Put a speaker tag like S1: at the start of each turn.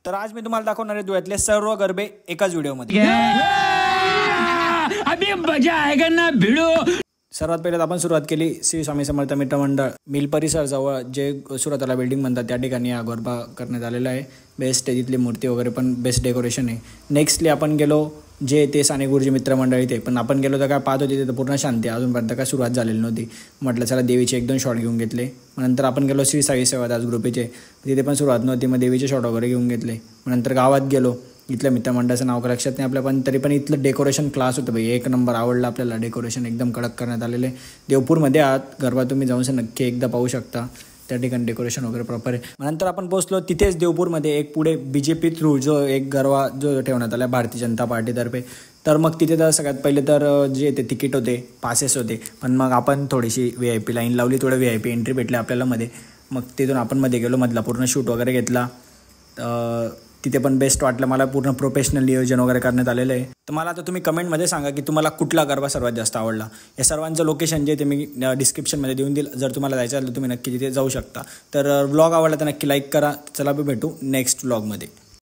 S1: तर आज मी तुम्हाला दाखवणार आहे धुळ्यातले सर्व गरबे एकाच व्हिडिओमध्ये।
S2: अभी मजा आएगा ना भिड़ो।
S1: सर्वात पहिले आपण सुरुवात केली श्री स्वामी समर्थ मित्रमंडळ मिल परिसर जवळ जे सुरतला बिल्डिंग म्हणतात त्या ठिकाणी हा गरबा करण्यात आलेला आहे। बेस्ट आहे, तिथली मूर्ती वगैरे पण बेस्ट डेकोरेशन आहे। नेक्स्टली आपण गेलो जे ते साने गुरुजी मित्रमंडळ इथे, पण आपण गेलो तर काय पाहत होती तिथे पूर्ण शांती, अजूनपर्यंत काय सुरुवात झालेली नव्हती। म्हटलं चला देवीचे 1-2 शॉट घेऊन घेतले। मग नंतर आपण गेलो श्री साई सेवादास ग्रुपचे, तिथे पण सुरुवात नव्हती, मग देवीचे शॉट वगैरे घेऊन घेतले। मग नंतर गावात गेलो, इथल्या मित्रमंडळाचं नाव लक्षात नाही आपल्या, पण तरी पण इथलं डेकोरेशन क्लास होतं भाई, 1 नंबर आवडलं आपल्याला। डेकोरेशन एकदम कडक करण्यात आलेले। देवपूरमध्ये आत गरबा तुम्ही जाऊन नक्की एकदा पाहू शकता, त्या ठिकाणी डेकोरेशन वगैरे प्रॉपर आहे। मग नंतर आपण पोहोचलो तिथेच देवपूरमध्ये एक पुढे BJP थ्रू जो एक गरबा जो ठेवण्यात आला भारतीय जनता पार्टीतर्फे, तर मग तिथे तर सगळ्यात पहिले तर जे ते तिकीट होते, पासेस होते, पण मग आपण थोडीशी VIP लाईन लावली, थोडं VIP एंट्री भेटली आपल्याला मध्ये। मग तिथून आपण मध्ये गेलो, मधला पूर्ण शूट वगैरे घेतला। तिथे पण बेस्ट वाटलं मला, पूर्ण प्रोफेशनल नियोजन वगैरे करण्यात आलेलं आहे। तर मला आता तुम्ही कमेंटमध्ये सांगा की तुम्हाला कुठला गरबा सर्वात जास्त आवडला। या सर्वांचं लोकेशन जे ते मी डिस्क्रिप्शनमध्ये देऊन देईल, जर तुम्हाला जायचं असेल तर तुम्ही नक्की तिथे जाऊ शकता। तर व्लॉग आवडला तर नक्की लाईक करा। चला भेटू नेक्स्ट व्लॉगमध्ये।